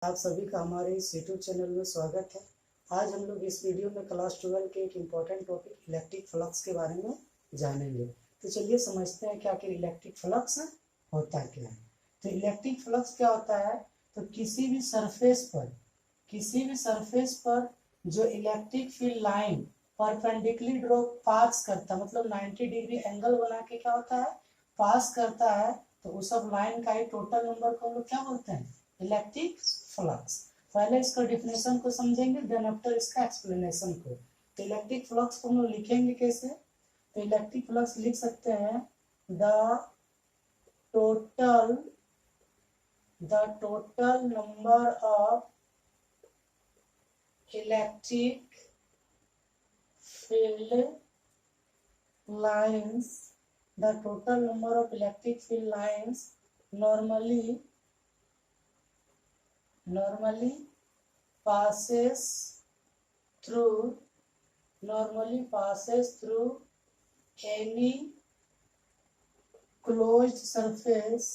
आप सभी का हमारे इस यूट्यूब चैनल में स्वागत है। आज हम लोग इस वीडियो में क्लास 12 के एक इम्पॉर्टेंट टॉपिक इलेक्ट्रिक फ्लक्स के बारे में जानेंगे। तो चलिए समझते हैं कि आखिर इलेक्ट्रिक फ्लक्स होता क्या है। तो इलेक्ट्रिक फ्लक्स क्या होता है, तो किसी भी सरफेस पर जो electric field line perpendicular draw pass करता है, मतलब 90 डिग्री एंगल बना के क्या होता है, पास करता है, तो उस सब लाइन का ही टोटल नंबर को हम लोग क्या बोलते हैं, इलेक्ट्रिक फ्लक्स। पहले इसका डिफिनेशन को समझेंगे, देन आफ्टर इसका एक्सप्लेनेशन को। तो इलेक्ट्रिक फ्लक्स को हम लोग लिखेंगे कैसे, तो इलेक्ट्रिक फ्लक्स लिख सकते हैं the total number of electric field lines, the total number of electric field lines normally passes through any closed surface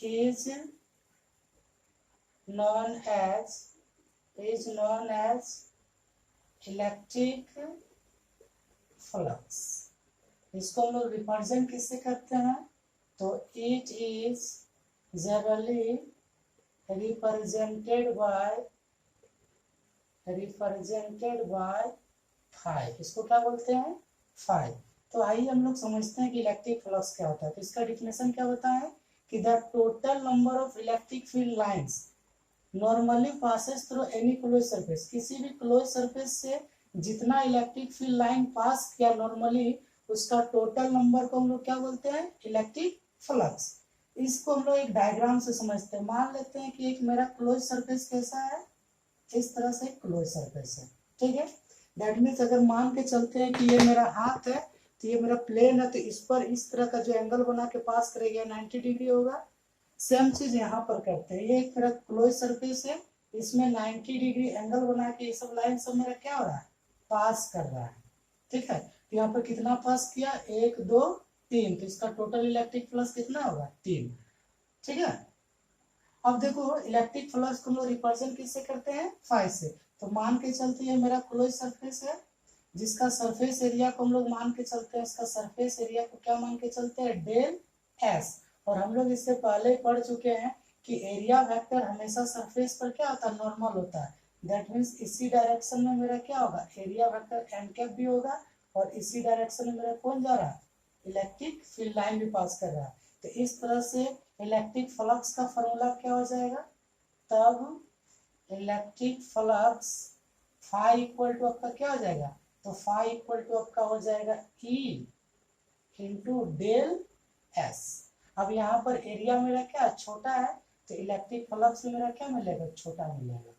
is known as electric flux. इसको हम लोग रिप्रेजेंट किससे करते हैं, तो it is generally represented by phi. इसको क्या बोलते हैं, फाई। तो आइए हम लोग समझते हैं कि इलेक्ट्रिक फ्लक्स क्या होता है। तो इसका डिफिनेशन क्या होता है कि the total number of electric field lines normally passes through any close surface. किसी भी क्लोज सरफेस से जितना इलेक्ट्रिक फील्ड लाइन पास किया नॉर्मली, उसका टोटल नंबर को हम लोग क्या बोलते हैं, इलेक्ट्रिक फ्लक्स। इसको हम लोग एक डायग्राम से समझते हैं। मान लेते हैं कि एक मेरा क्लोज सरफेस कैसा है, इस तरह से क्लोज सरफेस है, ठीक है। दैट मीन्स अगर मान के चलते हैं कि ये मेरा हाथ है, तो ये मेरा प्लेन है, तो इस पर इस तरह का जो एंगल बना के पास करेगा 90 डिग्री होगा। सेम चीज यहाँ पर करते हैं। ये एक मेरा क्लोज सरफेस है, इसमें 90 डिग्री एंगल बना के ये सब लाइन सब मेरा क्या हो रहा है, पास कर रहा है, ठीक है। तो यहाँ पर कितना पास किया, 1 2 3, तो इसका टोटल इलेक्ट्रिक फ्लक्स कितना होगा, 3, ठीक है। अब देखो इलेक्ट्रिक फ्लक्स को हम लोग रिप्रेजेंट किससे करते हैं, फाई से। तो मान के चलते हैं मेरा क्लोज सरफेस है, जिसका सरफेस एरिया को हम लोग मान के चलते हैं, इसका सरफेस एरिया को क्या मान के चलते हैं, डेल एस। और हम लोग इससे पहले पढ़ चुके हैं कि एरिया वेक्टर हमेशा सरफेस पर क्या होता है, नॉर्मल होता है। दैट मीन्स इसी डायरेक्शन में मेरा क्या होगा, एरिया वेक्टर एन कैप भी होगा, और इसी डायरेक्शन में मेरा कौन जा रहा है, इलेक्ट्रिक फील्ड लाइन भी पास कर रहा है। तो इस तरह से इलेक्ट्रिक फ्लक्स का फॉर्मूला क्या हो जाएगा, तब electric flux phi equal to आपका क्या हो जाएगा, तो फाई इक्वल टू आपका हो जाएगा ई इंटू डेल एस। अब यहाँ पर एरिया मेरा क्या छोटा है, तो इलेक्ट्रिक फ्लक्स में मेरा क्या मिलेगा, छोटा मिलेगा।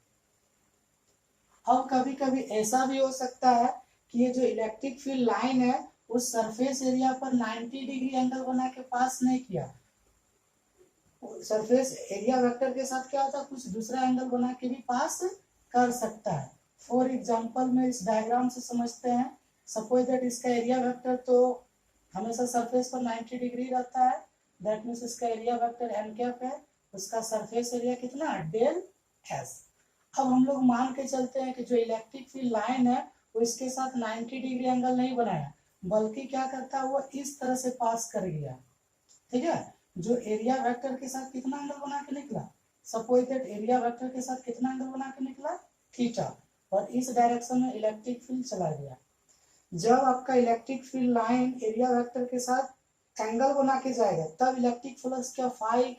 अब कभी कभी ऐसा भी हो सकता है कि ये जो इलेक्ट्रिक फील्ड लाइन है, उस सरफेस एरिया पर 90 डिग्री एंगल बना के पास नहीं किया। सरफेस एरिया वेक्टर के साथ क्या होता है, कुछ दूसरा एंगल बना के भी पास कर सकता है। फॉर एग्जांपल में इस डायग्राम से समझते हैं। सपोज दैट इसका एरिया वेक्टर तो हमेशा सरफेस पर 90 डिग्री रहता है, दैट मीन्स इसका एरिया वेक्टर एन कैप है, उसका सरफेस एरिया कितना, डेल एस। अब हम लोग मान के चलते हैं कि जो इलेक्ट्रिक फील्ड लाइन है वो इसके साथ 90 डिग्री एंगल नहीं बनाया, बल्कि क्या करता है, वो इस तरह से पास कर गया, ठीक है। जो एरिया वेक्टर के साथ कितना एंगल बना के निकला, सपोज दैट एरिया वेक्टर के साथ कितना एंगल बना के निकला, थीटा, और इस डायरेक्शन में इलेक्ट्रिक फील्ड चला गया। जब आपका electric field line area vector के साथ एंगल बना के जाएगा, तब इलेक्ट्रिक फ्लक्स क्या phi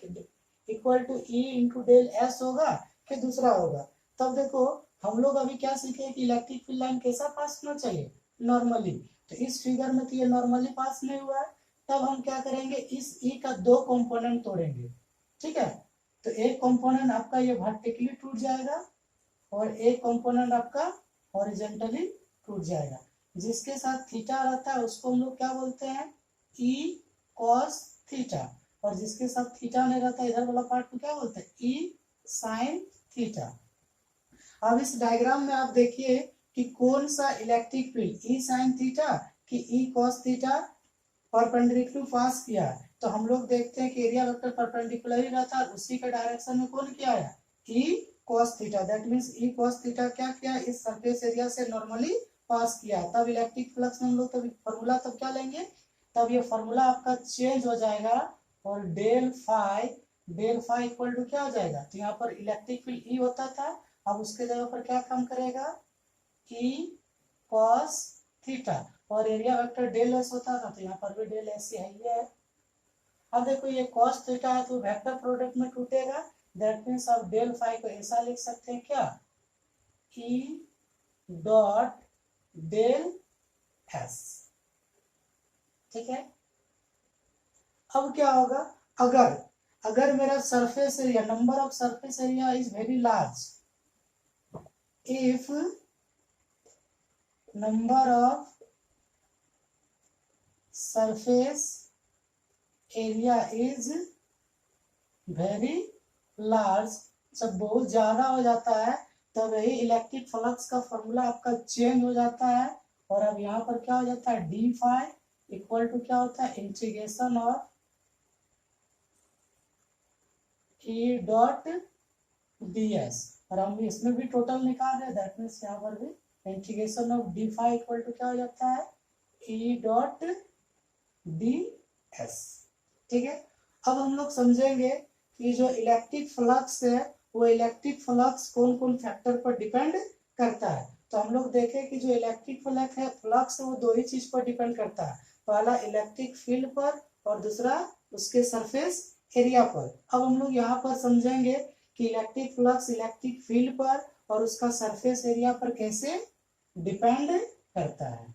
equal to E into del S होगा कि दूसरा होगा। तब देखो हम लोग अभी क्या सीखे कि इलेक्ट्रिक फील्ड लाइन कैसा पास होना चाहिए, नॉर्मली। तो इस फिगर में तो ये नॉर्मली पास नहीं हुआ है, तब हम क्या करेंगे, इस ई का 2 कंपोनेंट तोड़ेंगे, ठीक है। तो एक कंपोनेंट आपका ये वर्टिकली टूट जाएगा, और एक कंपोनेंट आपका हॉरिजॉन्टली टूट जाएगा। जिसके साथ थीटा रहता है उसको हम लोग क्या बोलते हैं, ई कॉस थीटा, और जिसके साथ थीटा नहीं रहता इधर वाला पार्ट को क्या बोलते हैं, ई साइन थीटा। अब इस डायग्राम में आप देखिए कि कौन सा इलेक्ट्रिक फील्ड, ई साइन थीटा कि ई कॉस थीटा परपेंडिकुलर पास किया है। तो हम लोग देखते हैं कि एरिया वेक्टर परपेंडिकुलर ही रहता है, उसी के डायरेक्शन में कौन क्या आया, ई cos theta. That means E cos theta क्या किया, इस सरफेस एरिया से नॉर्मली पास किया। तब इलेक्ट्रिक फ्लक्स में हम लोग तब फॉर्मूला तब क्या लेंगे, तब ये फॉर्मूला आपका चेंज हो जाएगा और डेल फाई इक्वल टू क्या हो जाएगा, तो यहाँ पर इलेक्ट्रिक फील्ड ई होता था, अब उसके जगह पर क्या काम करेगा, ई cos थीटा, और एरिया वेक्टर डेल एस होता था, तो यहाँ पर भी डेल एस ही है। अब देखो ये cos थीटा है तो वेक्टर प्रोडक्ट में टूटेगा, दैट मीन्स आप डेल फाई को ऐसा लिख सकते हैं क्या, ई डॉट डेल एस। ठीक है, अब क्या होगा, अगर अगर मेरा surface area, number of surface area is very large, if number of surface area is very large, जब बहुत ज्यादा हो जाता है तब यही इलेक्ट्रिक फ्लक्स का फॉर्मूला आपका चेंज हो जाता है, और अब यहाँ पर क्या हो जाता है, डी फाई इक्वल टू क्या होता है, integration of E dot D S, और हम इसमें भी टोटल निकाल रहे हैं, दैट मीन्स यहाँ पर भी integration of D phi equal to क्या हो जाता है, ई डॉट डी एस। ठीक है, अब हम लोग समझेंगे कि जो इलेक्ट्रिक फ्लक्स है वो इलेक्ट्रिक फ्लक्स कौन कौन फैक्टर पर डिपेंड करता है। तो हम लोग देखें कि जो इलेक्ट्रिक फ्लक्स है वो दो ही चीज पर डिपेंड करता है, पहला इलेक्ट्रिक फील्ड पर और दूसरा उसके सरफेस एरिया पर। अब हम लोग यहाँ पर समझेंगे कि इलेक्ट्रिक फ्लक्स इलेक्ट्रिक फील्ड पर और उसका सरफेस एरिया पर कैसे डिपेंड करता है।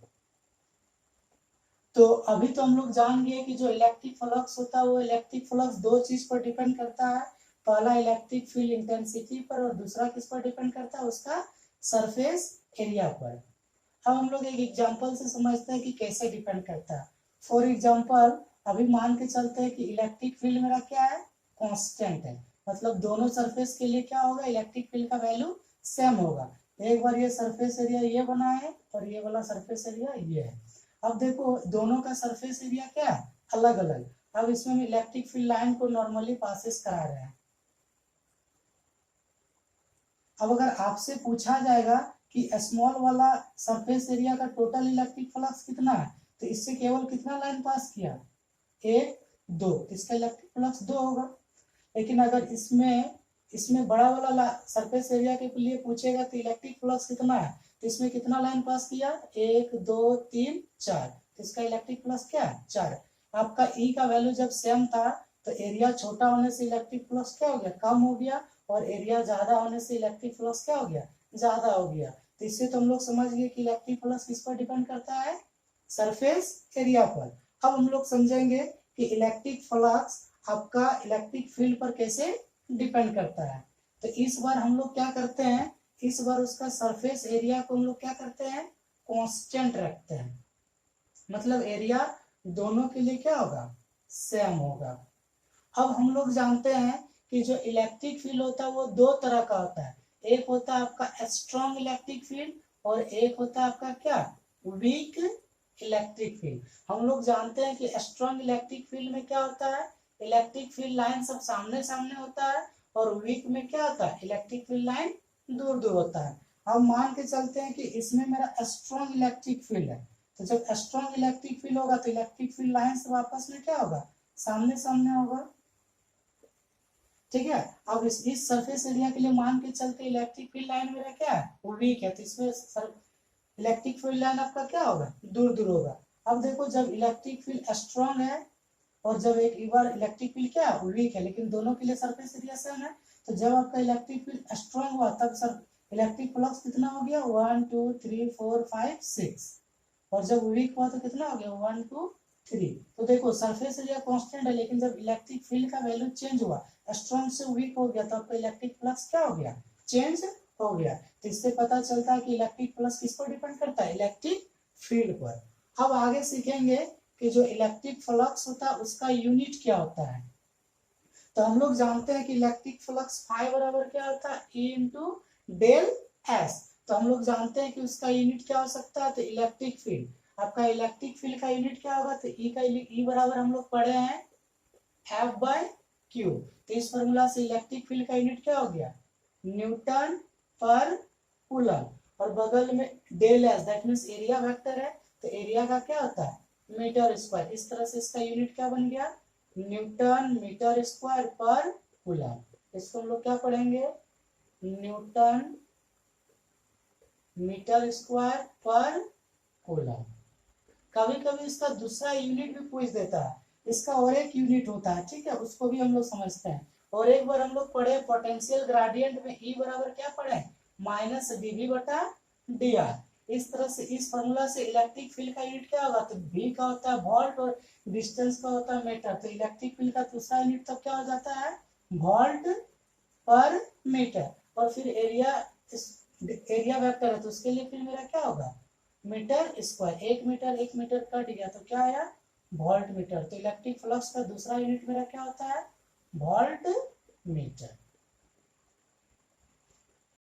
तो अभी तो हम लोग जान गए कि जो इलेक्ट्रिक फ्लक्स होता है वो इलेक्ट्रिक फ्लक्स दो चीज पर डिपेंड करता है, पहला इलेक्ट्रिक फील्ड इंटेंसिटी पर और दूसरा किस पर डिपेंड करता है, उसका सरफेस एरिया पर। अब हम लोग एक एग्जांपल से समझते हैं कि कैसे डिपेंड करता है। फॉर एग्जांपल अभी मान के चलते हैं कि इलेक्ट्रिक फील्ड मेरा क्या है, कांस्टेंट है, मतलब दोनों सरफेस के लिए क्या होगा, इलेक्ट्रिक फील्ड का वैल्यू सेम होगा। एक बार ये सरफेस एरिया ये बना है और ये वाला सरफेस एरिया ये है। अब देखो दोनों का सरफेस एरिया क्या है, अलग अलग। अब इसमें हम इलेक्ट्रिक फील्ड लाइन को नॉर्मली पासेस करा रहे हैं। अब अगर आपसे पूछा जाएगा कि स्मॉल वाला सरफेस एरिया का टोटल इलेक्ट्रिक फ्लक्स कितना है, तो इससे केवल कितना लाइन पास किया, एक दो, इसका इलेक्ट्रिक फ्लक्स दो होगा। लेकिन अगर इसमें बड़ा वाला सरफेस एरिया के लिए पूछेगा तो इलेक्ट्रिक फ्लक्स कितना है, तो इसमें कितना लाइन पास किया, एक दो तीन चार, तो इसका इलेक्ट्रिक फ्लक्स क्या है, चार। आपका ई का वैल्यू जब सेम था तो एरिया छोटा होने से इलेक्ट्रिक फ्लक्स क्या हो गया, कम हो गया, और एरिया ज्यादा होने से इलेक्ट्रिक फ्लक्स क्या हो गया, ज्यादा हो गया। तो इससे तो हम लोग समझ गए कि इलेक्ट्रिक फ्लक्स किस पर डिपेंड करता है, सरफेस एरिया पर। अब हम लोग समझेंगे कि इलेक्ट्रिक फ्लक्स आपका इलेक्ट्रिक फील्ड पर कैसे डिपेंड करता है। तो इस बार हम लोग क्या करते हैं, इस बार उसका सरफेस एरिया को हम लोग क्या करते हैं, कांस्टेंट रखते हैं, मतलब एरिया दोनों के लिए क्या होगा, सेम होगा। अब हम लोग जानते हैं कि जो इलेक्ट्रिक फील्ड होता है वो दो तरह का होता है, एक होता है आपका स्ट्रॉन्ग इलेक्ट्रिक फील्ड और एक होता है आपका क्या, वीक इलेक्ट्रिक फील्ड। हम लोग जानते हैं कि स्ट्रॉन्ग इलेक्ट्रिक फील्ड में क्या होता है, इलेक्ट्रिक फील्ड लाइन सब सामने सामने होता है, और वीक में क्या होता है, इलेक्ट्रिक फील्ड लाइन दूर दूर होता है। हम मान के चलते हैं कि इसमें मेरा स्ट्रॉन्ग इलेक्ट्रिक फील्ड है, तो जब स्ट्रॉन्ग इलेक्ट्रिक फील्ड होगा तो इलेक्ट्रिक फील्ड लाइन सब आपस में क्या होगा, सामने सामने होगा। ठीक है, अब इस सरफेस एरिया के लिए मान के चलते इलेक्ट्रिक फील्ड लाइन मेरा क्या है, वो वीक है, तो इसमें इलेक्ट्रिक फील्ड लाइन आपका क्या होगा, दूर दूर होगा। अब देखो जब इलेक्ट्रिक फील्ड स्ट्रॉन्ग है और जब एक बार इलेक्ट्रिक फील्ड क्या है, वीक है, लेकिन दोनों के लिए सरफेस एरिया सेम है, तो जब आपका इलेक्ट्रिक फील्ड स्ट्रॉन्ग हुआ तब सर इलेक्ट्रिक फ्लक्स कितना हो गया, 1 2 3 4 5 6, और जब वीक हुआ तो कितना हो गया, 1 2 3। तो देखो सरफेस एरिया कांस्टेंट है, लेकिन जब इलेक्ट्रिक फील्ड का वैल्यू चेंज हुआ, स्ट्रॉन्ग से वीक हो गया, तो आपका इलेक्ट्रिक फ्लक्स क्या हो गया, चेंज हो गया। तो इससे पता चलता है कि इलेक्ट्रिक फ्लक्स किस पर डिपेंड करता है, इलेक्ट्रिक फील्ड पर। अब आगे सीखेंगे कि जो इलेक्ट्रिक फ्लक्स होता है उसका यूनिट क्या होता है। तो हम लोग जानते हैं कि इलेक्ट्रिक फ्लक्स फाई बराबर क्या होता है, ई इंटू डेल एस। तो हम लोग जानते हैं कि उसका यूनिट क्या हो सकता है, तो इलेक्ट्रिक फील्ड, आपका इलेक्ट्रिक फील्ड का यूनिट क्या होगा, तो ई का ई बराबर हम लोग पढ़े हैं F by Q। तो इस फॉर्मूला से इलेक्ट्रिक फील्ड का यूनिट क्या हो गया, न्यूटन पर कूलम। और बगल में del S that means area vector है, तो एरिया का क्या होता है, मीटर स्क्वायर। इस तरह से इसका यूनिट क्या बन गया, न्यूटन मीटर स्क्वायर पर कूलम। इसको हम लोग क्या पढ़ेंगे, न्यूटन मीटर स्क्वायर पर कूलम। कभी कभी इसका दूसरा यूनिट भी पूछ देता है, इसका और एक यूनिट होता है, ठीक है, उसको भी हम लोग समझते हैं। और एक बार हम लोग पढ़े पोटेंशियल ग्रेडियंट में E बराबर क्या पढ़े, माइनस dV बटा dr। इस तरह से इस फॉर्मूला से इलेक्ट्रिक फील्ड का यूनिट क्या होगा, तो V का होता है वोल्ट और डिस्टेंस का होता है मीटर। तो इलेक्ट्रिक फील्ड का दूसरा यूनिट तब क्या हो जाता है, वोल्ट पर मीटर। और फिर एरिया वेक्टर है, तो उसके लिए फिर मेरा क्या होगा, मीटर स्क्वायर। एक मीटर कट गया तो क्या आया, वोल्ट मीटर। तो इलेक्ट्रिक फ्लक्स का दूसरा यूनिट मेरा क्या होता है, वोल्ट मीटर।